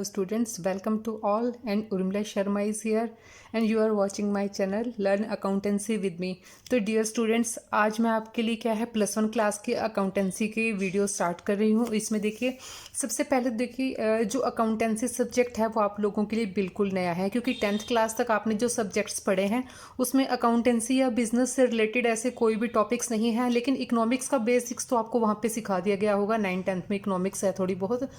Hello students, welcome to all and Urmila Sharma is here and you are watching my channel Learn Accountancy with me। तो dear students, आज मैं आपके लिए क्या है +1 class के अकाउंटेंसी की वीडियो स्टार्ट कर रही हूँ। इसमें देखिए सबसे पहले देखिए जो अकाउंटेंसी सब्जेक्ट है वो आप लोगों के लिए बिल्कुल नया है, क्योंकि 10th क्लास तक आपने जो सब्जेक्ट्स पढ़े हैं उसमें अकाउंटेंसी या बिजनेस से रिलेटेड ऐसे कोई भी टॉपिक्स नहीं है, लेकिन इकोनॉमिक्स का बेसिक्स तो आपको वहाँ पे सिखा दिया गया होगा। 9th-10th में इकोनॉमिक्स है थोड़ी बहुत।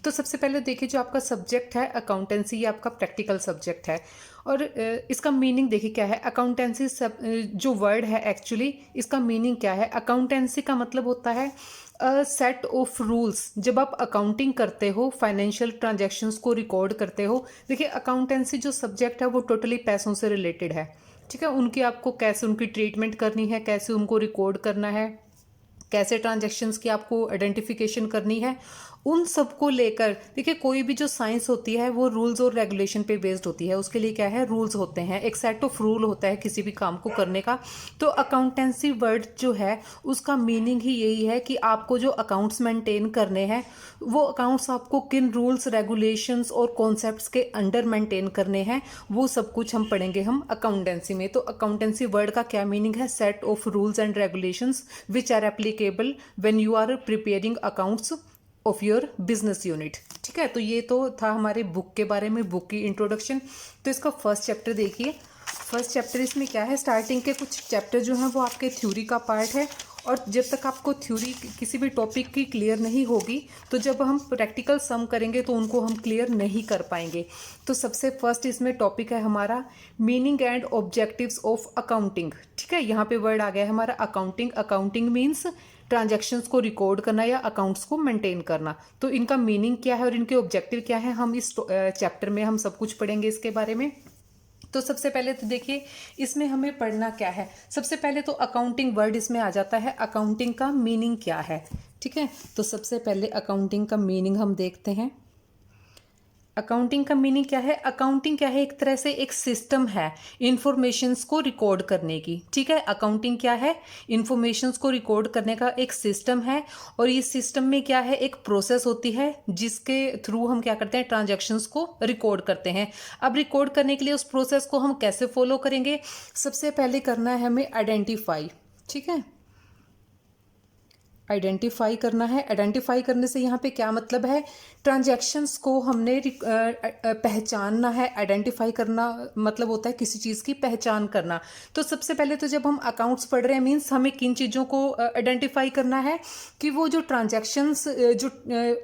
तो सबसे पहले देखिए जो आपका सब्जेक्ट है अकाउंटेंसी, ये आपका प्रैक्टिकल सब्जेक्ट है और इसका मीनिंग देखिए क्या है। अकाउंटेंसी सब जो वर्ड है एक्चुअली इसका मीनिंग क्या है। अकाउंटेंसी का मतलब होता है सेट ऑफ रूल्स। जब आप अकाउंटिंग करते हो, फाइनेंशियल ट्रांजैक्शंस को रिकॉर्ड करते हो, देखिए अकाउंटेंसी जो सब्जेक्ट है वो टोटली पैसों से रिलेटेड है, ठीक है। उनकी आपको कैसे उनकी ट्रीटमेंट करनी है, कैसे उनको रिकॉर्ड करना है, कैसे ट्रांजैक्शंस की आपको आइडेंटिफिकेशन करनी है, उन सब को लेकर देखिए कोई भी जो साइंस होती है वो रूल्स और रेगुलेशन पे बेस्ड होती है। उसके लिए क्या है, रूल्स होते हैं, एक सेट ऑफ रूल होता है किसी भी काम को करने का। तो अकाउंटेंसी वर्ड जो है उसका मीनिंग ही यही है कि आपको जो अकाउंट्स मेंटेन करने हैं वो अकाउंट्स आपको किन रूल्स रेगुलेशंस और कॉन्सेप्ट्स के अंडर मेंटेन करने हैं, वो सब कुछ हम पढ़ेंगे हम अकाउंटेंसी में। तो अकाउंटेंसी वर्ड का क्या मीनिंग है, set of rules and regulations which are applicable when you are preparing accounts of your business unit, ठीक है। तो ये तो था हमारे बुक के बारे में, बुक की इंट्रोडक्शन। तो इसका फर्स्ट चैप्टर देखिए। फर्स्ट चैप्टर इसमें क्या है, स्टार्टिंग के कुछ चैप्टर जो हैं वो आपके थ्योरी का पार्ट है, और जब तक आपको थ्योरी किसी भी टॉपिक की क्लियर नहीं होगी तो जब हम प्रैक्टिकल सम करेंगे तो उनको हम क्लियर नहीं कर पाएंगे। तो सबसे फर्स्ट इसमें टॉपिक है हमारा meaning and objectives of accounting, ठीक है। यहाँ पे वर्ड आ गया है हमारा अकाउंटिंग। अकाउंटिंग मीन्स ट्रांजैक्शंस को रिकॉर्ड करना या अकाउंट्स को मेंटेन करना। तो इनका मीनिंग क्या है और इनके ऑब्जेक्टिव क्या है, हम इस चैप्टर में हम सब कुछ पढ़ेंगे इसके बारे में। तो सबसे पहले तो देखिए इसमें हमें पढ़ना क्या है। सबसे पहले तो अकाउंटिंग वर्ड इसमें आ जाता है, अकाउंटिंग का मीनिंग क्या है, ठीक है। तो सबसे पहले अकाउंटिंग का मीनिंग हम देखते हैं। अकाउंटिंग का मीनिंग क्या है, अकाउंटिंग क्या है, एक तरह से एक सिस्टम है इंफॉर्मेशंस को रिकॉर्ड करने की, ठीक है। अकाउंटिंग क्या है, इंफॉर्मेशंस को रिकॉर्ड करने का एक सिस्टम है, और इस सिस्टम में क्या है, एक प्रोसेस होती है जिसके थ्रू हम क्या करते हैं, ट्रांजैक्शंस को रिकॉर्ड करते हैं। अब रिकॉर्ड करने के लिए उस प्रोसेस को हम कैसे फॉलो करेंगे, सबसे पहले करना है हमें आइडेंटिफाई, ठीक है। आइडेंटिफाई करना है। आइडेंटिफाई करने से यहाँ पे क्या मतलब है, ट्रांजैक्शंस को हमने पहचानना है। आइडेंटिफाई करना मतलब होता है किसी चीज़ की पहचान करना। तो सबसे पहले तो जब हम अकाउंट्स पढ़ रहे हैं मीन्स हमें किन चीज़ों को आइडेंटिफाई करना है कि वो जो ट्रांजैक्शंस जो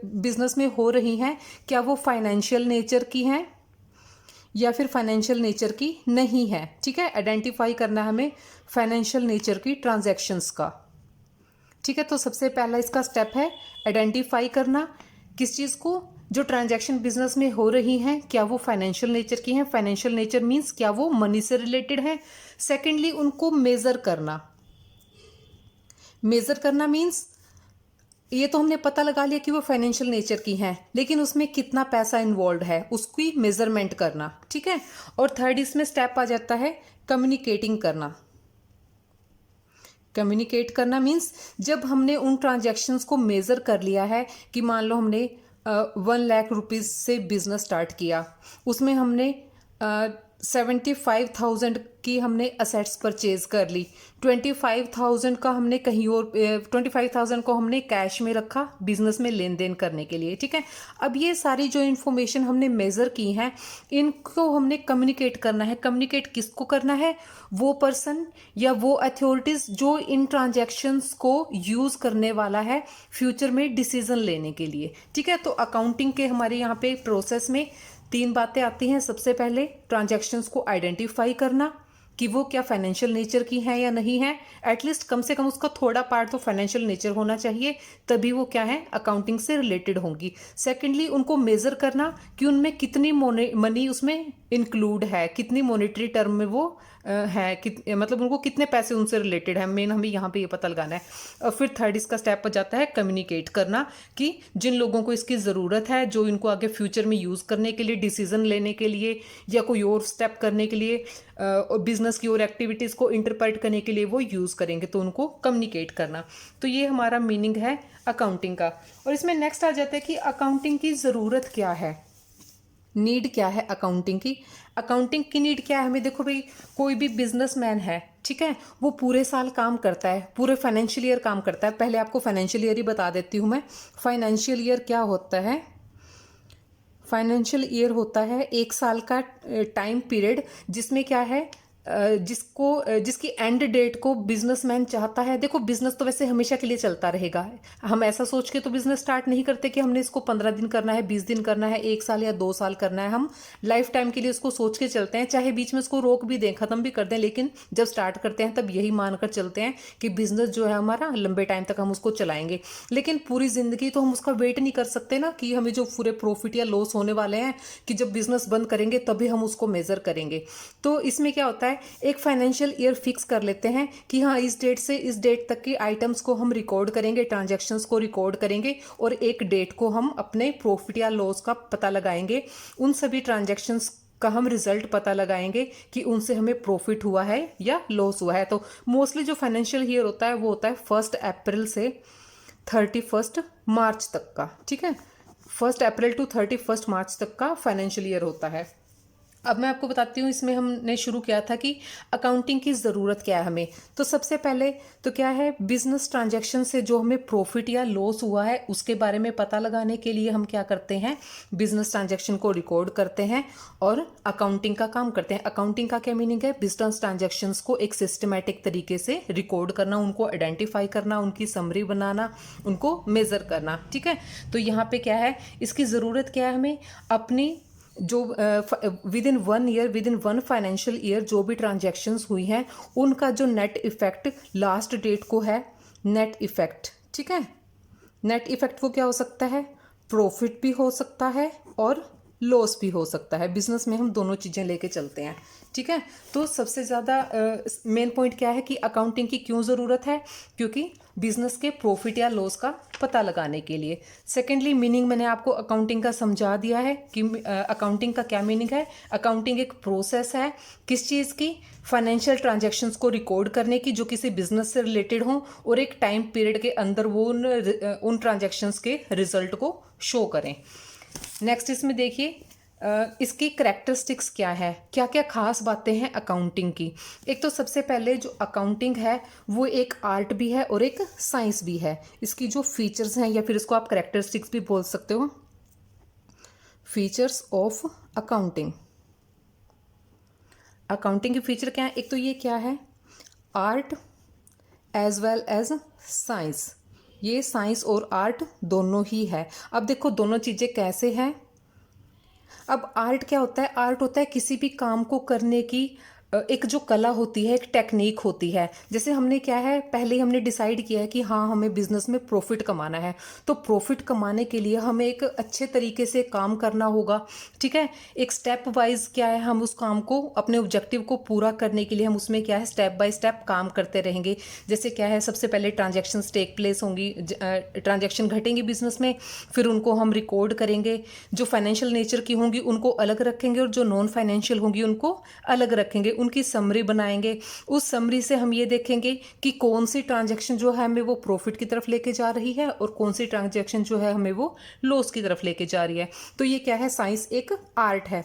बिजनेस में हो रही हैं क्या वो फाइनेंशियल नेचर की हैं या फिर फाइनेंशियल नेचर की नहीं है, ठीक है। आइडेंटिफाई करना है हमें फाइनेंशियल नेचर की ट्रांजैक्शंस का, ठीक है। तो सबसे पहला इसका स्टेप है आइडेंटिफाई करना किस चीज़ को, जो ट्रांजैक्शन बिजनेस में हो रही हैं क्या वो फाइनेंशियल नेचर की हैं। फाइनेंशियल नेचर मींस क्या वो मनी से रिलेटेड है। सेकेंडली उनको मेजर करना। मेजर करना मींस ये तो हमने पता लगा लिया कि वो फाइनेंशियल नेचर की हैं, लेकिन उसमें कितना पैसा इन्वॉल्व है उसकी मेजरमेंट करना, ठीक है। और थर्ड इसमें स्टेप आ जाता है कम्युनिकेटिंग करना। कम्युनिकेट करना मीन्स जब हमने उन ट्रांजैक्शंस को मेज़र कर लिया है कि मान लो हमने 1 लाख रुपीज़ से बिजनेस स्टार्ट किया, उसमें हमने 75,000 की हमने असेट्स परचेज कर ली, 25,000 का हमने कहीं और 25,000 को हमने कैश में रखा बिजनेस में लेन देन करने के लिए, ठीक है। अब ये सारी जो इन्फॉर्मेशन हमने मेज़र की हैं इनको हमने कम्युनिकेट करना है। कम्युनिकेट किसको करना है, वो पर्सन या वो अथॉरिटीज़ जो इन ट्रांजैक्शंस को यूज़ करने वाला है फ्यूचर में डिसीजन लेने के लिए, ठीक है। तो अकाउंटिंग के हमारे यहाँ पे प्रोसेस में 3 बातें आती हैं। सबसे पहले ट्रांजैक्शंस को आइडेंटिफाई करना कि वो क्या फाइनेंशियल नेचर की हैं या नहीं है, एटलीस्ट कम से कम उसका थोड़ा पार्ट तो फाइनेंशियल नेचर होना चाहिए, तभी वो क्या है अकाउंटिंग से रिलेटेड होंगी। सेकेंडली उनको मेज़र करना कि उनमें कितनी मनी उसमें इंक्लूड है, कितनी मॉनेटरी टर्म में वो है, मतलब उनको कितने पैसे उनसे रिलेटेड है, मेन हमें यहाँ पे ये पता लगाना है। और फिर थर्ड इसका स्टेप हो जाता है कम्युनिकेट करना कि जिन लोगों को इसकी ज़रूरत है, जो इनको आगे फ्यूचर में यूज़ करने के लिए, डिसीजन लेने के लिए या कोई और स्टेप करने के लिए, बिजनेस की और एक्टिविटीज़ को इंटरप्रेट करने के लिए वो यूज़ करेंगे, तो उनको कम्युनिकेट करना। तो ये हमारा मीनिंग है अकाउंटिंग का। और इसमें नेक्स्ट आ जाता है कि अकाउंटिंग की ज़रूरत क्या है। नीड क्या है अकाउंटिंग की? अकाउंटिंग की नीड क्या है हमें? देखो भाई, कोई भी बिजनेसमैन है, ठीक है, वो पूरे साल काम करता है, पूरे फाइनेंशियल ईयर काम करता है। पहले आपको फाइनेंशियल ईयर ही बता देती हूँ मैं। फाइनेंशियल ईयर क्या होता है? फाइनेंशियल ईयर होता है एक साल का टाइम पीरियड, जिसमें क्या है, जिसकी एंड डेट को बिजनेसमैन चाहता है। देखो, बिजनेस तो वैसे हमेशा के लिए चलता रहेगा। हम ऐसा सोच के तो बिजनेस स्टार्ट नहीं करते कि हमने इसको 15 दिन करना है, 20 दिन करना है, 1 साल या 2 साल करना है। हम लाइफ टाइम के लिए उसको सोच के चलते हैं, चाहे बीच में उसको रोक भी दें, खत्म भी कर दें, लेकिन जब स्टार्ट करते हैं तब यही मानकर चलते हैं कि बिजनेस जो है हमारा लंबे टाइम तक हम उसको चलाएंगे। लेकिन पूरी जिंदगी तो हम उसका वेट नहीं कर सकते ना, कि हमें जो पूरे प्रॉफिट या लॉस होने वाले हैं, कि जब बिजनेस बंद करेंगे तभी हम उसको मेजर करेंगे। तो इसमें क्या होता है, एक फाइनेंशियल ईयर फिक्स कर लेते हैं कि हाँ, इस डेट से इस डेट तक की आइटम्स को हम रिकॉर्ड करेंगे, ट्रांजैक्शंस को रिकॉर्ड करेंगे, और एक डेट को हम अपने प्रॉफिट या लॉस का पता लगाएंगे। उन सभी ट्रांजैक्शंस का हम रिजल्ट पता लगाएंगे कि उनसे हमें प्रॉफिट हुआ है या लॉस हुआ है। तो मोस्टली जो फाइनेंशियल ईयर होता है वो होता है 1 अप्रैल से 31 मार्च तक का, ठीक है। 1 अप्रैल टू 31 मार्च तक का फाइनेंशियल ईयर होता है। अब मैं आपको बताती हूँ, इसमें हमने शुरू किया था कि अकाउंटिंग की ज़रूरत क्या है हमें। तो सबसे पहले तो क्या है, बिजनेस ट्रांजैक्शन से जो हमें प्रॉफिट या लॉस हुआ है उसके बारे में पता लगाने के लिए हम क्या करते हैं, बिजनेस ट्रांजैक्शन को रिकॉर्ड करते हैं और अकाउंटिंग का काम करते हैं। अकाउंटिंग का क्या मीनिंग है? बिजनेस ट्रांजैक्शंस को एक सिस्टमैटिक तरीके से रिकॉर्ड करना, उनको आइडेंटिफाई करना, उनकी समरी बनाना, उनको मेजर करना, ठीक है। तो यहाँ पे क्या है, इसकी ज़रूरत क्या है हमें? अपनी जो with in 1 year, with in 1 financial year जो भी ट्रांजैक्शंस हुई हैं, उनका जो नेट इफेक्ट लास्ट डेट को है, नेट इफेक्ट, ठीक है। नेट इफेक्ट वो क्या हो सकता है? प्रॉफिट भी हो सकता है और लॉस भी हो सकता है। बिजनेस में हम दोनों चीज़ें लेके चलते हैं, ठीक है। तो सबसे ज़्यादा मेन पॉइंट क्या है कि अकाउंटिंग की क्यों ज़रूरत है? क्योंकि बिजनेस के प्रॉफिट या लॉस का पता लगाने के लिए। सेकेंडली, मीनिंग मैंने आपको अकाउंटिंग का समझा दिया है कि अकाउंटिंग का क्या मीनिंग है। अकाउंटिंग एक प्रोसेस है, किस चीज़ की? फाइनेंशियल ट्रांजैक्शंस को रिकॉर्ड करने की, जो किसी बिजनेस से रिलेटेड हो, और एक टाइम पीरियड के अंदर वो उन ट्रांजैक्शंस के रिजल्ट को शो करें। नेक्स्ट इसमें देखिए, इसकी करेक्टरिस्टिक्स क्या है, क्या क्या खास बातें हैं अकाउंटिंग की। एक तो सबसे पहले जो अकाउंटिंग है वो एक आर्ट भी है और एक साइंस भी है। इसकी जो फीचर्स हैं, या फिर इसको आप करेक्टरिस्टिक्स भी बोल सकते हो, फीचर्स ऑफ अकाउंटिंग। अकाउंटिंग के फीचर क्या है? एक तो ये क्या है, art as well as science. ये साइंस और आर्ट दोनों ही है। अब देखो दोनों चीज़ें कैसे हैं। अब आर्ट क्या होता है? आर्ट होता है किसी भी काम को करने की एक जो कला होती है, एक टेक्निक होती है। जैसे हमने क्या है, पहले ही हमने डिसाइड किया है कि हाँ, हमें बिजनेस में प्रॉफिट कमाना है, तो प्रॉफिट कमाने के लिए हमें एक अच्छे तरीके से काम करना होगा, ठीक है। एक स्टेप वाइज क्या है, हम उस काम को, अपने ऑब्जेक्टिव को पूरा करने के लिए हम उसमें क्या है, स्टेप बाय स्टेप काम करते रहेंगे। जैसे क्या है, सबसे पहले ट्रांजेक्शन टेक प्लेस होंगी, ट्रांजेक्शन घटेंगी बिजनेस में, फिर उनको हम रिकॉर्ड करेंगे। जो फाइनेंशियल नेचर की होंगी उनको अलग रखेंगे, और जो नॉन फाइनेंशियल होंगी उनको अलग रखेंगे, उनकी समरी बनाएंगे। उस समरी से हम ये देखेंगे कि कौन सी ट्रांजैक्शन जो है हमें वो प्रॉफिट की तरफ लेके जा रही है, और कौन सी ट्रांजैक्शन जो है हमें वो लॉस की तरफ लेके जा रही है। तो ये क्या है, साइंस एक आर्ट है,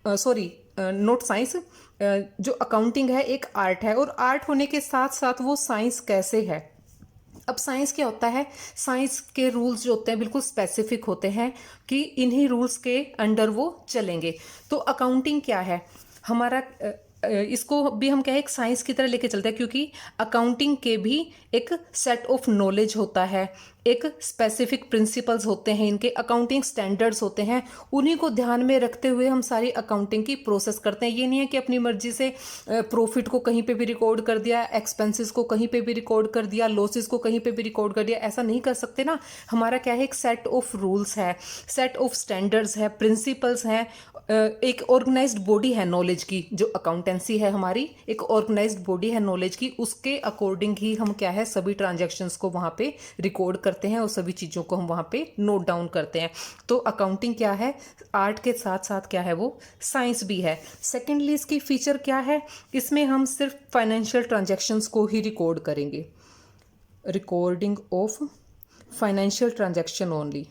सॉरी नॉट साइंस, जो अकाउंटिंग है एक आर्ट है। और आर्ट होने के साथ साथ वो साइंस कैसे है? अब साइंस क्या होता है, साइंस के रूल्स जो होते हैं बिल्कुल स्पेसिफिक होते हैं कि इन्हीं रूल्स के अंडर वो चलेंगे। तो अकाउंटिंग क्या है हमारा, इसको भी हम क्या है, एक साइंस की तरह लेके चलते हैं, क्योंकि अकाउंटिंग के भी एक सेट ऑफ नॉलेज होता है, एक स्पेसिफिक प्रिंसिपल्स होते हैं, इनके अकाउंटिंग स्टैंडर्ड्स होते हैं। उन्हीं को ध्यान में रखते हुए हम सारी अकाउंटिंग की प्रोसेस करते हैं। ये नहीं है कि अपनी मर्जी से प्रॉफिट को कहीं पे भी रिकॉर्ड कर दिया, एक्सपेंसेस को कहीं पे भी रिकॉर्ड कर दिया, लॉसेस को कहीं पे भी रिकॉर्ड कर दिया, ऐसा नहीं कर सकते ना। हमारा क्या है, एक सेट ऑफ रूल्स है, सेट ऑफ स्टैंडर्ड्स है, प्रिंसिपल्स हैं, एक ऑर्गेनाइज्ड बॉडी है नॉलेज की। जो अकाउंटेंसी है हमारी, एक ऑर्गेनाइज्ड बॉडी है नॉलेज की, उसके अकॉर्डिंग ही हम क्या है, सभी ट्रांजैक्शंस को वहाँ पे रिकॉर्ड करते हैं और सभी चीज़ों को हम वहाँ पे नोट डाउन करते हैं। तो अकाउंटिंग क्या है, आर्ट के साथ साथ क्या है, वो साइंस भी है। सेकेंडली इसकी फीचर क्या है, इसमें हम सिर्फ फाइनेंशियल ट्रांजैक्शंस को ही रिकॉर्ड करेंगे, recording of financial transaction only,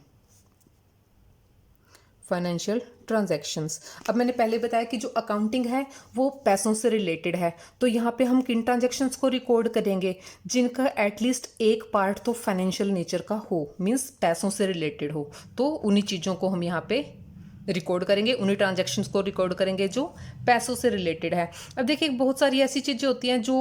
financial transactions. अब मैंने पहले बताया कि जो अकाउंटिंग है वो पैसों से रिलेटेड है, तो यहाँ पे हम किन ट्रांजैक्शंस को रिकॉर्ड करेंगे, जिनका एटलीस्ट एक पार्ट तो फाइनेंशियल नेचर का हो, मींस पैसों से रिलेटेड हो, तो उन्हीं चीज़ों को हम यहाँ पे रिकॉर्ड करेंगे, उन्हीं ट्रांजैक्शंस को रिकॉर्ड करेंगे जो पैसों से रिलेटेड है। अब देखिए बहुत सारी ऐसी चीज़ें होती हैं जो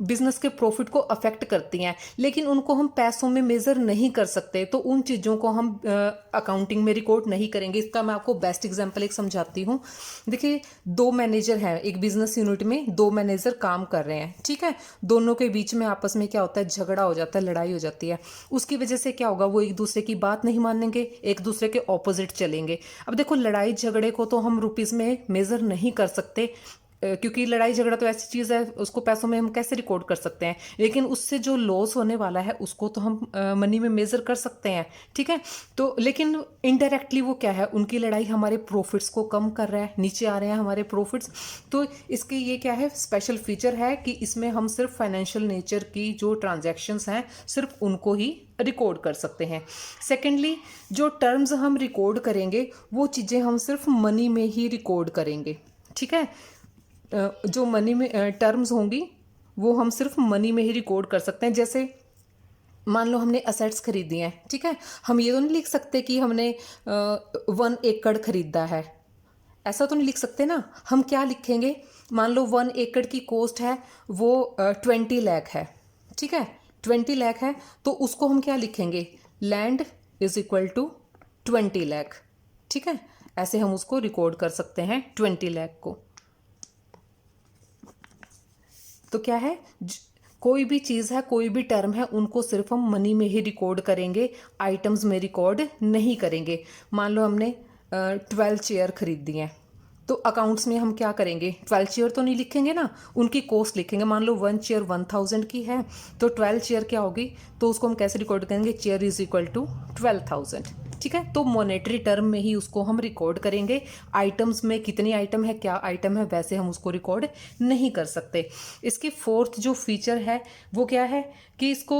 बिजनेस के प्रॉफिट को अफेक्ट करती हैं, लेकिन उनको हम पैसों में मेज़र नहीं कर सकते, तो उन चीज़ों को हम अकाउंटिंग में रिकॉर्ड नहीं करेंगे। इसका मैं आपको बेस्ट एग्जांपल एक समझाती हूँ। देखिए दो मैनेजर हैं, एक बिजनेस यूनिट में दो मैनेजर काम कर रहे हैं, ठीक है। दोनों के बीच में आपस में क्या होता है, झगड़ा हो जाता है, लड़ाई हो जाती है। उसकी वजह से क्या होगा, वो एक दूसरे की बात नहीं मानेंगे, एक दूसरे के ऑपोजिट चलेंगे। अब देखो लड़ाई झगड़े को तो हम रुपीस में मेजर नहीं कर सकते, क्योंकि लड़ाई झगड़ा तो ऐसी चीज़ है उसको पैसों में हम कैसे रिकॉर्ड कर सकते हैं, लेकिन उससे जो लॉस होने वाला है उसको तो हम मनी में मेजर कर सकते हैं, ठीक है। तो लेकिन इनडायरेक्टली वो क्या है, उनकी लड़ाई हमारे प्रॉफिट्स को कम कर रहा है, नीचे आ रहे हैं हमारे प्रॉफिट्स। तो इसके ये क्या है, स्पेशल फीचर है कि इसमें हम सिर्फ फाइनेंशियल नेचर की जो ट्रांजैक्शंस हैं सिर्फ उनको ही रिकॉर्ड कर सकते हैं। सेकेंडली जो टर्म्स हम रिकॉर्ड करेंगे वो चीज़ें हम सिर्फ मनी में ही रिकॉर्ड करेंगे, ठीक है। जो मनी में टर्म्स होंगी वो हम सिर्फ मनी में ही रिकॉर्ड कर सकते हैं। जैसे मान लो हमने असेट्स खरीदी हैं, ठीक है, हम ये तो नहीं लिख सकते कि हमने 1 एकड़ खरीदा है, ऐसा तो नहीं लिख सकते ना। हम क्या लिखेंगे, मान लो 1 एकड़ की कॉस्ट है वो 20 लाख है, ठीक है, 20 लाख है, तो उसको हम क्या लिखेंगे, land is equal to 20 lakh, ठीक है। ऐसे हम उसको रिकॉर्ड कर सकते हैं 20 लाख को। तो क्या है, कोई भी चीज़ है, कोई भी टर्म है, उनको सिर्फ हम मनी में ही रिकॉर्ड करेंगे, आइटम्स में रिकॉर्ड नहीं करेंगे। मान लो हमने 12 चेयर खरीदी हैं, तो अकाउंट्स में हम क्या करेंगे, 12 चेयर तो नहीं लिखेंगे ना, उनकी कॉस्ट लिखेंगे। मान लो 1 चेयर 1000 की है, तो 12 चेयर क्या होगी, तो उसको हम कैसे रिकॉर्ड करेंगे, चेयर इज इक्वल टू 12,000, ठीक है। तो मॉनेटरी टर्म में ही उसको हम रिकॉर्ड करेंगे, आइटम्स में कितनी आइटम है, क्या आइटम है, वैसे हम उसको रिकॉर्ड नहीं कर सकते। इसकी फोर्थ जो फीचर है वो क्या है कि इसको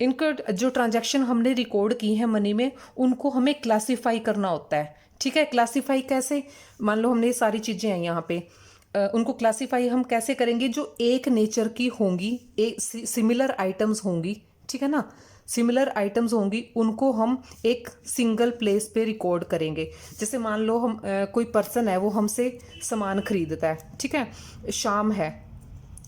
इनका जो ट्रांजैक्शन हमने रिकॉर्ड की है मनी में, उनको हमें क्लासीफाई करना होता है, ठीक है। क्लासीफाई कैसे, मान लो हमने ये सारी चीज़ें हैं यहाँ पे, उनको क्लासीफाई हम कैसे करेंगे, जो एक नेचर की होंगी, एक सिमिलर आइटम्स होंगी, ठीक है ना, सिमिलर आइटम्स होंगी, उनको हम एक सिंगल प्लेस पे रिकॉर्ड करेंगे। जैसे मान लो हम कोई पर्सन है वो हमसे सामान खरीदता है, ठीक है, शाम है,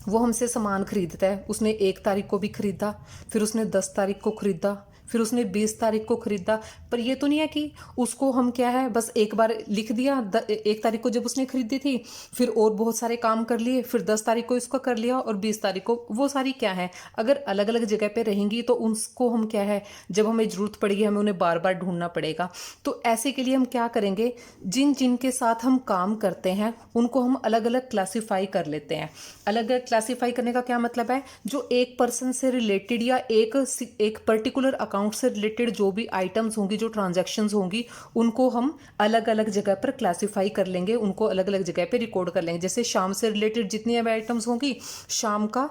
वो हमसे सामान खरीदता है, उसने 1 तारीख को भी खरीदा, फिर उसने 10 तारीख को खरीदा, फिर उसने 20 तारीख को खरीदा। पर ये तो नहीं है कि उसको हम क्या है बस एक बार लिख दिया 1 तारीख को जब उसने खरीदी थी, फिर और बहुत सारे काम कर लिए, फिर 10 तारीख को इसको कर लिया और 20 तारीख को, वो सारी क्या है, अगर अलग अलग जगह पे रहेंगी तो उनको हम क्या है, जब हमें ज़रूरत पड़ेगी हमें उन्हें बार बार ढूंढना पड़ेगा। तो ऐसे के लिए हम क्या करेंगे, जिन जिन के साथ हम काम करते हैं उनको हम अलग अलग क्लासीफाई कर लेते हैं। अलग अलग क्लासीफाई करने का क्या मतलब है, जो एक पर्सन से रिलेटेड या एक पर्टिकुलर अकाउंट से रिलेटेड जो भी आइटम्स होंगी, जो ट्रांजैक्शंस होंगी, उनको हम अलग अलग जगह पर क्लासीफाई कर लेंगे, उनको अलग अलग जगह पे रिकॉर्ड कर लेंगे। जैसे शाम से रिलेटेड जितनी भी आइटम्स होंगी, शाम का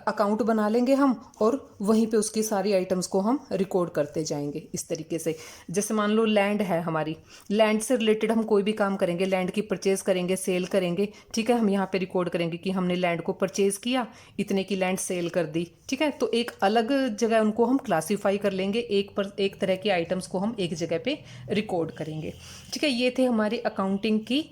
अकाउंट बना लेंगे हम और वहीं पे उसकी सारी आइटम्स को हम रिकॉर्ड करते जाएंगे इस तरीके से। जैसे मान लो लैंड है हमारी, लैंड से रिलेटेड हम कोई भी काम करेंगे, लैंड की परचेज करेंगे, सेल करेंगे, ठीक है, हम यहाँ पे रिकॉर्ड करेंगे कि हमने लैंड को परचेज किया, इतने की लैंड सेल कर दी, ठीक है। तो एक अलग जगह उनको हम क्लासीफाई कर लेंगे, एक तरह की आइटम्स को हम एक जगह पे रिकॉर्ड करेंगे, ठीक है। ये थे हमारी अकाउंटिंग की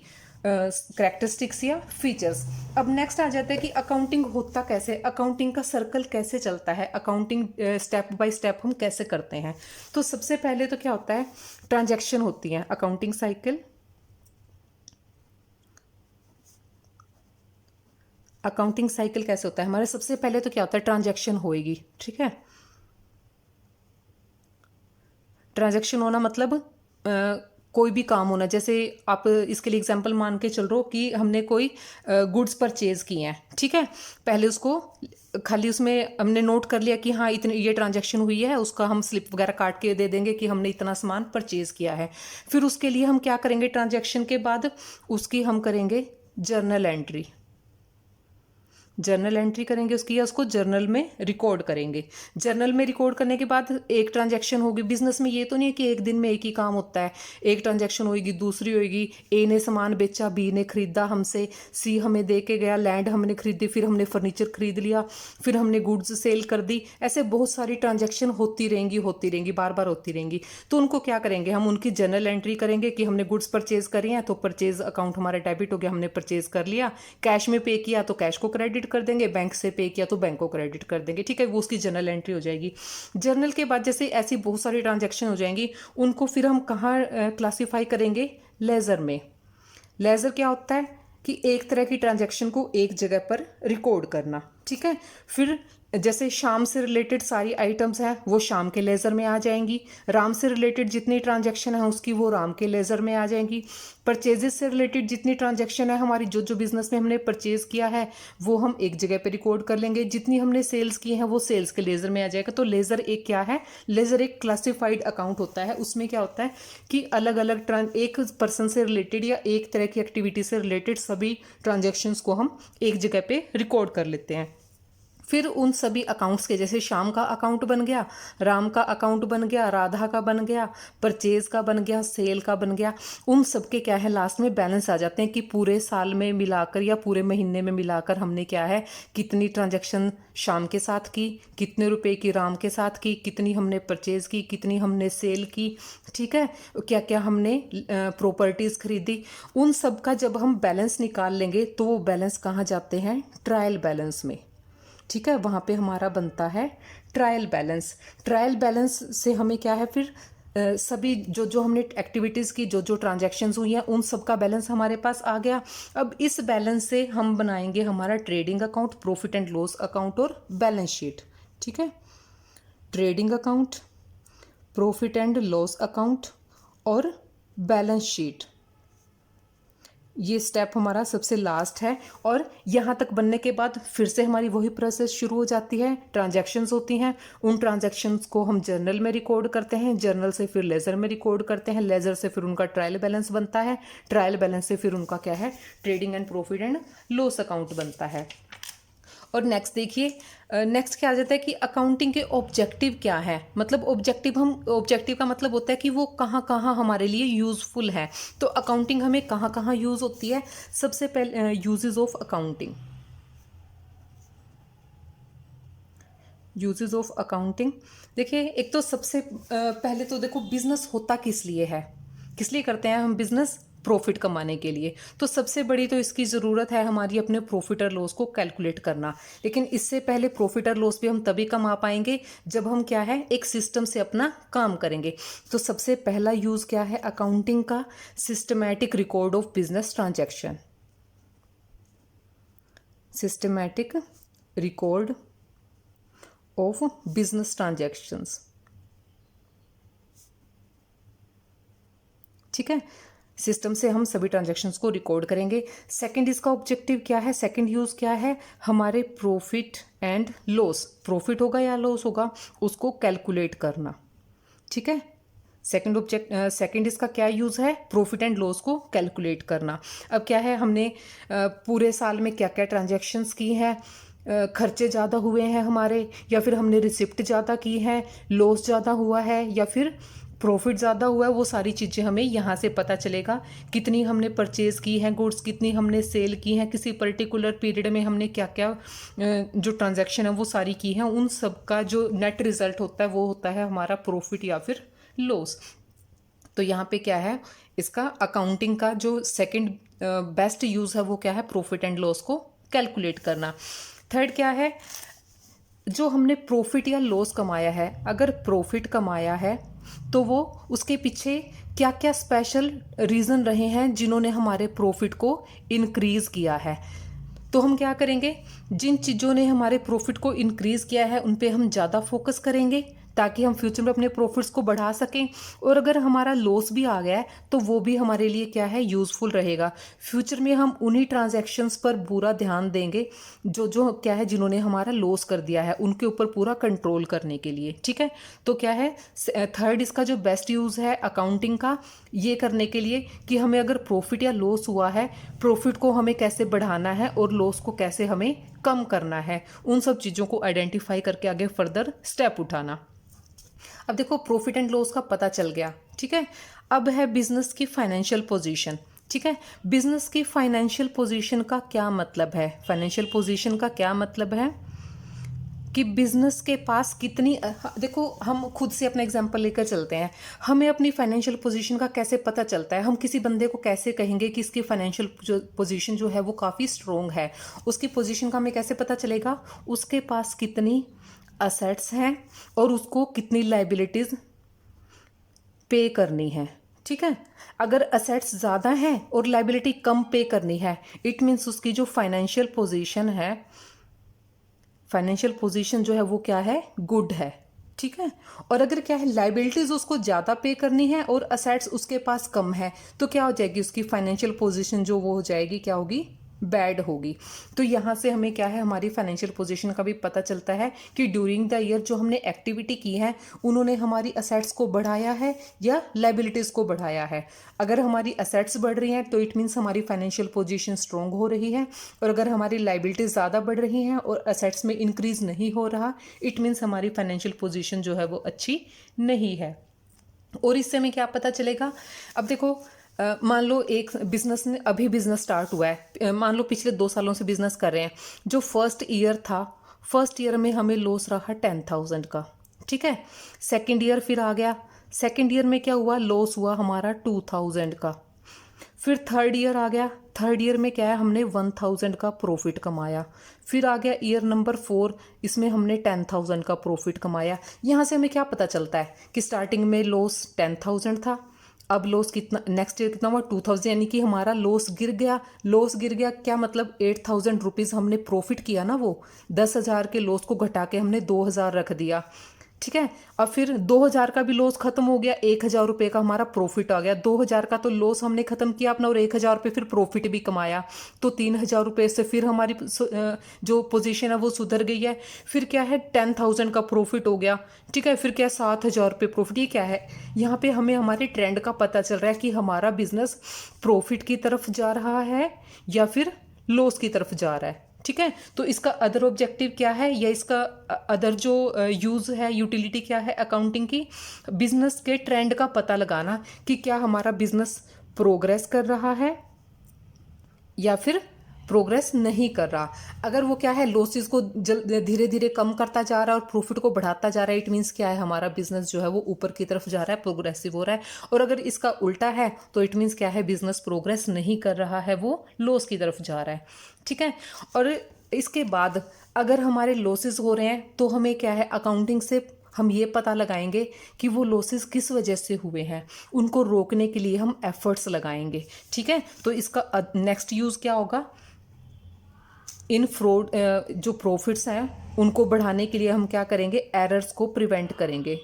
करैक्टरिस्टिक्स या फीचर्स। अब नेक्स्ट आ जाता है कि अकाउंटिंग होता कैसे, अकाउंटिंग का सर्कल कैसे चलता है, अकाउंटिंग स्टेप बाय स्टेप हम कैसे करते हैं। तो सबसे पहले तो क्या होता है, ट्रांजैक्शन होती है, अकाउंटिंग साइकिल। अकाउंटिंग साइकिल कैसे होता है हमारे, सबसे पहले तो क्या होता है, ट्रांजैक्शन होएगी, ठीक है। ट्रांजैक्शन होना मतलब कोई भी काम होना। जैसे आप इसके लिए एग्जांपल मान के चल रहे हो कि हमने कोई गुड्स परचेज किए हैं, ठीक है, पहले उसको खाली उसमें हमने नोट कर लिया कि हाँ इतने ये ट्रांजैक्शन हुई है, उसका हम स्लिप वगैरह काट के दे देंगे कि हमने इतना सामान परचेज किया है। फिर उसके लिए हम क्या करेंगे, ट्रांजैक्शन के बाद उसकी हम करेंगे जर्नल एंट्री। जर्नल एंट्री करेंगे उसकी या उसको जर्नल में रिकॉर्ड करेंगे। जर्नल में रिकॉर्ड करने के बाद एक ट्रांजैक्शन होगी। बिजनेस में ये तो नहीं है कि एक दिन में एक ही काम होता है, एक ट्रांजैक्शन होगी, दूसरी होगी। ए ने सामान बेचा, बी ने खरीदा हमसे, सी हमें दे के गया, लैंड हमने खरीदी, फिर हमने फर्नीचर खरीद लिया, फिर हमने गुड्स सेल कर दी। ऐसे बहुत सारी ट्रांजैक्शन होती रहेंगी, बार बार होती रहेंगी। तो उनको क्या करेंगे, हम उनकी जर्नल एंट्री करेंगे कि हमने गुड्स परचेज करी हैं तो परचेज अकाउंट हमारा डेबिट हो गया, हमने परचेज कर लिया। कैश में पे किया तो कैश को क्रेडिट कर देंगे, बैंक से पे किया तो बैंक को क्रेडिट कर देंगे। ठीक है, वो उसकी जर्नल एंट्री हो जाएगी। जर्नल के बाद जैसे ऐसी बहुत सारी ट्रांजैक्शन हो जाएंगी, उनको फिर हम कहाँ क्लासीफाई करेंगे, लेजर में। लेजर क्या होता है कि एक तरह की ट्रांजैक्शन को एक जगह पर रिकॉर्ड करना। ठीक है, फिर जैसे शाम से रिलेटेड सारी आइटम्स हैं वो शाम के लेज़र में आ जाएंगी। राम से रिलेटेड जितनी ट्रांजैक्शन है उसकी वो राम के लेज़र में आ जाएंगी। परचेजेस से रिलेटेड जितनी ट्रांजैक्शन है हमारी, जो जो बिजनेस में हमने परचेज किया है वो हम एक जगह पे रिकॉर्ड कर लेंगे। जितनी हमने सेल्स की हैं वो सेल्स के लेज़र में आ जाएगा। तो लेज़र एक क्या है, लेज़र एक क्लासिफाइड अकाउंट होता है। उसमें क्या होता है कि अलग अलग एक पर्सन से रिलेटेड या एक तरह की एक्टिविटी से रिलेटेड सभी ट्रांजैक्शंस को हम एक जगह पे रिकॉर्ड कर लेते हैं। फिर उन सभी अकाउंट्स के, जैसे शाम का अकाउंट बन गया, राम का अकाउंट बन गया, राधा का बन गया, परचेज का बन गया, सेल का बन गया, उन सब के क्या है लास्ट में बैलेंस आ जाते हैं कि पूरे साल में मिलाकर या पूरे महीने में मिलाकर हमने क्या है कितनी ट्रांजैक्शन शाम के साथ की, कितने रुपए की राम के साथ की, कितनी हमने परचेज की, कितनी हमने सेल की। ठीक है, क्या क्या हमने प्रॉपर्टीज़ खरीदी। उन सब का जब हम बैलेंस निकाल लेंगे तो वो बैलेंस कहाँ जाते हैं, ट्रायल बैलेंस में। ठीक है, वहाँ पे हमारा बनता है ट्रायल बैलेंस। ट्रायल बैलेंस से हमें क्या है फिर सभी जो जो हमने एक्टिविटीज़ की, जो जो ट्रांजैक्शंस हुई हैं उन सब का बैलेंस हमारे पास आ गया। अब इस बैलेंस से हम बनाएंगे हमारा trading account, profit and loss account और बैलेंस शीट। ठीक है, trading account, profit and loss account और बैलेंस शीट, ये स्टेप हमारा सबसे लास्ट है। और यहाँ तक बनने के बाद फिर से हमारी वही प्रोसेस शुरू हो जाती है। ट्रांजैक्शंस होती हैं, उन ट्रांजैक्शंस को हम जर्नल में रिकॉर्ड करते हैं, जर्नल से फिर लेज़र में रिकॉर्ड करते हैं, लेज़र से फिर उनका ट्रायल बैलेंस बनता है, ट्रायल बैलेंस से फिर उनका क्या है trading and profit and loss account बनता है। और नेक्स्ट देखिए, नेक्स्ट क्या आ जाता है कि अकाउंटिंग के ऑब्जेक्टिव क्या है। मतलब ऑब्जेक्टिव का मतलब होता है कि वो कहाँ कहाँ हमारे लिए यूज़फुल है। तो अकाउंटिंग हमें कहाँ कहाँ यूज़ होती है। सबसे पहले uses of accounting, uses of accounting देखिए, एक तो सबसे पहले तो देखो बिजनेस होता किस लिए है, किस लिए करते हैं हम बिजनेस, प्रॉफिट कमाने के लिए। तो सबसे बड़ी तो इसकी ज़रूरत है हमारी अपने प्रॉफिट और लॉस को कैलकुलेट करना। लेकिन इससे पहले प्रॉफिट और लॉस भी हम तभी कमा पाएंगे जब हम क्या है एक सिस्टम से अपना काम करेंगे। तो सबसे पहला यूज़ क्या है अकाउंटिंग का, systematic record of business transaction, systematic record of business transactions. ठीक है, सिस्टम से हम सभी ट्रांजैक्शंस को रिकॉर्ड करेंगे। सेकंड इसका ऑब्जेक्टिव क्या है, सेकंड यूज़ क्या है, हमारे प्रॉफिट एंड लॉस, प्रॉफिट होगा या लॉस होगा उसको कैलकुलेट करना। ठीक है, सेकंड इसका क्या यूज़ है, प्रॉफिट एंड लॉस को कैलकुलेट करना। अब क्या है, हमने पूरे साल में क्या क्या ट्रांजैक्शंस की हैं, खर्चे ज़्यादा हुए हैं हमारे, या फिर हमने रिसिप्ट ज़्यादा की है, लॉस ज़्यादा हुआ है, या फिर प्रॉफिट ज़्यादा हुआ है। वो सारी चीज़ें हमें यहाँ से पता चलेगा। कितनी हमने परचेज़ की हैं गुड्स, कितनी हमने सेल की हैं, किसी पर्टिकुलर पीरियड में हमने क्या क्या जो ट्रांजैक्शन है वो सारी की हैं। उन सब का जो नेट रिज़ल्ट होता है वो होता है हमारा प्रॉफिट या फिर लॉस। तो यहाँ पे क्या है, इसका अकाउंटिंग का जो सेकंड बेस्ट यूज़ है वो क्या है, प्रॉफिट एंड लॉस को कैलकुलेट करना। थर्ड क्या है, जो हमने प्रॉफिट या लॉस कमाया है, अगर प्रॉफिट कमाया है तो वो उसके पीछे क्या क्या स्पेशल रीज़न रहे हैं जिन्होंने हमारे प्रॉफिट को इंक्रीज़ किया है। तो हम क्या करेंगे, जिन चीज़ों ने हमारे प्रॉफिट को इंक्रीज़ किया है उन पे हम ज़्यादा फोकस करेंगे ताकि हम फ्यूचर में अपने प्रॉफिट्स को बढ़ा सकें। और अगर हमारा लॉस भी आ गया है तो वो भी हमारे लिए क्या है, यूज़फुल रहेगा। फ्यूचर में हम उन्हीं ट्रांजैक्शंस पर पूरा ध्यान देंगे जो जो क्या है जिन्होंने हमारा लॉस कर दिया है, उनके ऊपर पूरा कंट्रोल करने के लिए। ठीक है, तो क्या है थर्ड इसका जो बेस्ट यूज़ है अकाउंटिंग का, ये करने के लिए कि हमें अगर प्रॉफिट या लॉस हुआ है, प्रॉफिट को हमें कैसे बढ़ाना है और लॉस को कैसे हमें कम करना है, उन सब चीज़ों को आइडेंटिफाई करके आगे फर्दर स्टेप उठाना। अब देखो प्रॉफिट एंड लॉस का पता चल गया, ठीक है। अब है बिजनेस की फाइनेंशियल पोजीशन, ठीक है। बिजनेस की फाइनेंशियल पोजीशन का क्या मतलब है? फाइनेंशियल पोजीशन का क्या मतलब है कि बिजनेस के पास कितनी देखो हम खुद से अपना एग्जांपल लेकर चलते हैं। हमें अपनी फाइनेंशियल पोजीशन का कैसे पता चलता है? हम किसी बंदे को कैसे कहेंगे कि इसकी फाइनेंशियल पोजीशन जो है वो काफ़ी स्ट्रोंग है? उसकी पोजीशन का हमें कैसे पता चलेगा? उसके पास कितनी असेट्स हैं और उसको कितनी लाइबिलिटीज पे करनी है, ठीक है। अगर असेट्स ज़्यादा हैं और लाइबिलिटी कम पे करनी है, इट मीन्स उसकी जो फाइनेंशियल पोजीशन है, फाइनेंशियल पोजीशन जो है वो क्या है? गुड है, ठीक है। और अगर क्या है, लाइबिलिटीज उसको ज़्यादा पे करनी है और असेट्स उसके पास कम है, तो क्या हो जाएगी? उसकी फाइनेंशियल पोजीशन जो वो हो जाएगी, क्या होगी? बैड होगी। तो यहाँ से हमें क्या है, हमारी फाइनेंशियल पोजीशन का भी पता चलता है कि ड्यूरिंग द ईयर जो हमने एक्टिविटी की है उन्होंने हमारी असेट्स को बढ़ाया है या लाइबिलिटीज़ को बढ़ाया है। अगर हमारी असेट्स बढ़ रही हैं तो इट मीन्स हमारी फाइनेंशियल पोजीशन स्ट्रॉन्ग हो रही है, और अगर हमारी लाइबिलिटीज़ ज़्यादा बढ़ रही हैं और असेट्स में इंक्रीज नहीं हो रहा, इट मीन्स हमारी फाइनेंशियल पोजीशन जो है वो अच्छी नहीं है। और इससे हमें क्या पता चलेगा? अब देखो मान लो एक बिजनेस ने अभी बिजनेस स्टार्ट हुआ है, मान लो पिछले 2 सालों से बिजनेस कर रहे हैं। जो फर्स्ट ईयर था, फर्स्ट ईयर में हमें लॉस रहा 10,000 का, ठीक है। सेकंड ईयर फिर आ गया, सेकंड ईयर में क्या हुआ? लॉस हुआ हमारा 2,000 का। फिर थर्ड ईयर आ गया, थर्ड ईयर में क्या है, हमने 1,000 का प्रॉफिट कमाया। फिर आ गया ईयर नंबर 4, इसमें हमने 10,000 का प्रॉफिट कमाया। यहाँ से हमें क्या पता चलता है कि स्टार्टिंग में लॉस 10,000 था, अब लॉस कितना, नेक्स्ट ईयर कितना हुआ? 2,000, यानी कि हमारा लॉस गिर गया। लॉस गिर गया क्या मतलब? 8,000 रुपीज़ हमने प्रॉफिट किया ना, वो 10,000 के लॉस को घटा के हमने 2,000 रख दिया, ठीक है। अब फिर 2,000 का भी लॉस खत्म हो गया, 1,000 रुपये का हमारा प्रॉफिट आ गया। 2,000 का तो लॉस हमने खत्म किया अपना और 1,000 रुपये फिर प्रॉफिट भी कमाया, तो 3,000 रुपये से फिर हमारी जो पोजीशन है वो सुधर गई है। फिर क्या है, 10,000 का प्रॉफिट हो गया, ठीक है। फिर क्या, 7,000 रुपये प्रॉफिट। ये क्या है? यहाँ पे हमें हमारे ट्रेंड का पता चल रहा है कि हमारा बिजनेस प्रॉफिट की तरफ जा रहा है या फिर लॉस की तरफ जा रहा है, ठीक है। तो इसका अदर ऑब्जेक्टिव क्या है, या इसका अदर जो यूज है, यूटिलिटी क्या है अकाउंटिंग की? बिजनेस के ट्रेंड का पता लगाना कि क्या हमारा बिजनेस प्रोग्रेस कर रहा है या फिर प्रोग्रेस नहीं कर रहा। अगर वो क्या है, लॉसेस को धीरे धीरे कम करता जा रहा है और प्रॉफिट को बढ़ाता जा रहा है, इट मीन्स क्या है, हमारा बिजनेस जो है वो ऊपर की तरफ जा रहा है, प्रोग्रेसिव हो रहा है। और अगर इसका उल्टा है तो इट मीन्स क्या है, बिजनेस प्रोग्रेस नहीं कर रहा है, वो लॉस की तरफ जा रहा है, ठीक है। और इसके बाद अगर हमारे लॉसेस हो रहे हैं तो हमें क्या है, अकाउंटिंग से हम ये पता लगाएंगे कि वो लॉसेस किस वजह से हुए हैं, उनको रोकने के लिए हम एफर्ट्स लगाएंगे, ठीक है। तो इसका नेक्स्ट यूज़ क्या होगा? इन फ्रॉड जो प्रॉफिट्स हैं उनको बढ़ाने के लिए हम क्या करेंगे? एरर्स को प्रिवेंट करेंगे,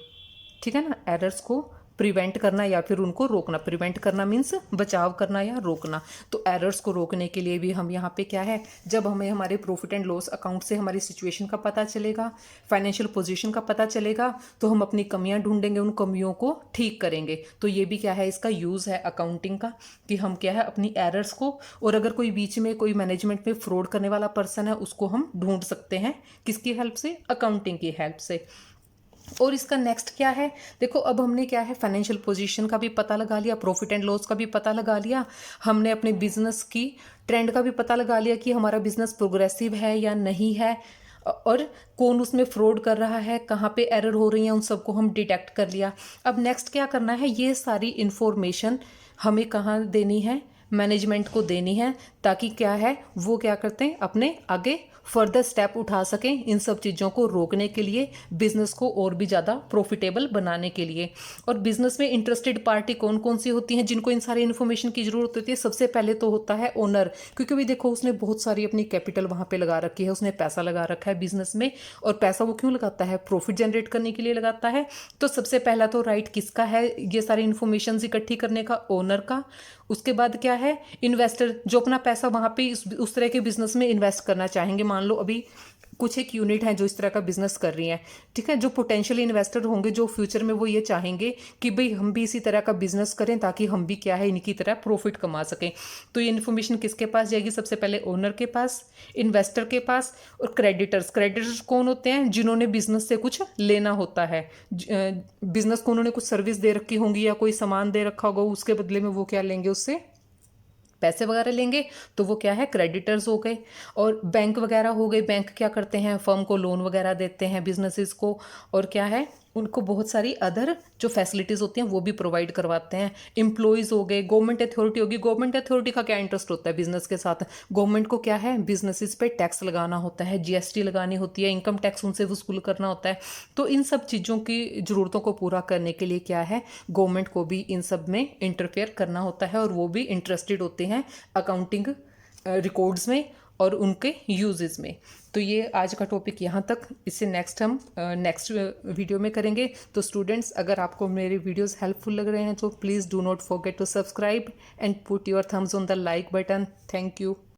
ठीक है ना। एरर्स को प्रिवेंट करना या फिर उनको रोकना। प्रिवेंट करना मीन्स बचाव करना या रोकना। तो एरर्स को रोकने के लिए भी हम यहाँ पे क्या है, जब हमें हमारे प्रॉफिट एंड लॉस अकाउंट से हमारी सिचुएशन का पता चलेगा, फाइनेंशियल पोजीशन का पता चलेगा, तो हम अपनी कमियां ढूंढेंगे, उन कमियों को ठीक करेंगे। तो ये भी क्या है, इसका यूज़ है अकाउंटिंग का, कि हम क्या है अपनी एरर्स को, और अगर कोई बीच में कोई मैनेजमेंट में फ्रॉड करने वाला पर्सन है उसको हम ढूंढ सकते हैं, किसकी हेल्प से? अकाउंटिंग की हेल्प से। और इसका नेक्स्ट क्या है? देखो अब हमने क्या है, फाइनेंशियल पोजीशन का भी पता लगा लिया, प्रॉफिट एंड लॉस का भी पता लगा लिया, हमने अपने बिजनेस की ट्रेंड का भी पता लगा लिया कि हमारा बिजनेस प्रोग्रेसिव है या नहीं है, और कौन उसमें फ्रॉड कर रहा है, कहाँ पे एरर हो रही है, उन सबको हम डिटेक्ट कर लिया। अब नेक्स्ट क्या करना है, ये सारी इंफॉर्मेशन हमें कहाँ देनी है? मैनेजमेंट को देनी है, ताकि क्या है वो क्या करते हैं, अपने आगे फर्दर स्टेप उठा सकें इन सब चीज़ों को रोकने के लिए, बिजनेस को और भी ज़्यादा प्रॉफिटेबल बनाने के लिए। और बिजनेस में इंटरेस्टेड पार्टी कौन कौन सी होती हैं जिनको इन सारी इन्फॉर्मेशन की जरूरत होती है? सबसे पहले तो होता है ओनर, क्योंकि भी देखो उसने बहुत सारी अपनी कैपिटल वहाँ पे लगा रखी है, उसने पैसा लगा रखा है बिजनेस में, और पैसा वो क्यों लगाता है? प्रॉफिट जनरेट करने के लिए लगाता है। तो सबसे पहला तो राइट किसका है ये सारी इन्फॉर्मेशन इकट्ठी करने का? ओनर का। उसके बाद क्या है, इन्वेस्टर जो अपना पैसा वहाँ पे उस तरह के बिजनेस में इन्वेस्ट करना चाहेंगे। मान लो अभी कुछ एक यूनिट है जो इस तरह का बिजनेस कर रही हैं, ठीक है। जो पोटेंशियल इन्वेस्टर होंगे जो फ्यूचर में वो ये चाहेंगे कि भाई हम भी इसी तरह का बिजनेस करें ताकि हम भी क्या है इनकी तरह प्रॉफिट कमा सकें। तो ये इन्फॉर्मेशन किसके पास जाएगी? सबसे पहले ओनर के पास, इन्वेस्टर के पास, और क्रेडिटर्स। क्रेडिटर्स कौन होते हैं? जिन्होंने बिजनेस से कुछ लेना होता है, बिजनेस को उन्होंने कुछ सर्विस दे रखी होंगी या कोई सामान दे रखा होगा, उसके बदले में वो क्या लेंगे? उससे पैसे वगैरह लेंगे, तो वो क्या है? क्रेडिटर्स हो गए। और बैंक वगैरह हो गए, बैंक क्या करते हैं? फर्म को लोन वगैरह देते हैं, बिजनेसेस को, और क्या है उनको बहुत सारी अदर जो फैसिलिटीज़ होती हैं वो भी प्रोवाइड करवाते हैं। एम्प्लॉयज़ हो गए, गवर्नमेंट अथॉरिटी होगी। गवर्नमेंट अथॉरिटी का क्या इंटरेस्ट होता है बिजनेस के साथ? गवर्नमेंट को क्या है? बिजनेसेस पे टैक्स लगाना होता है, जीएसटी लगानी होती है, इनकम टैक्स उनसे वसूल करना होता है। तो इन सब चीज़ों की ज़रूरतों को पूरा करने के लिए क्या है, गवर्नमेंट को भी इन सब में इंटरफेयर करना होता है, और वो भी इंटरेस्टेड होते हैं अकाउंटिंग रिकॉर्ड्स में और उनके यूजेस में। तो ये आज का टॉपिक यहाँ तक, इससे नेक्स्ट हम नेक्स्ट वीडियो में करेंगे। तो स्टूडेंट्स, अगर आपको मेरे वीडियोस हेल्पफुल लग रहे हैं तो please do not forget to subscribe and put your thumbs on the like button. Thank you.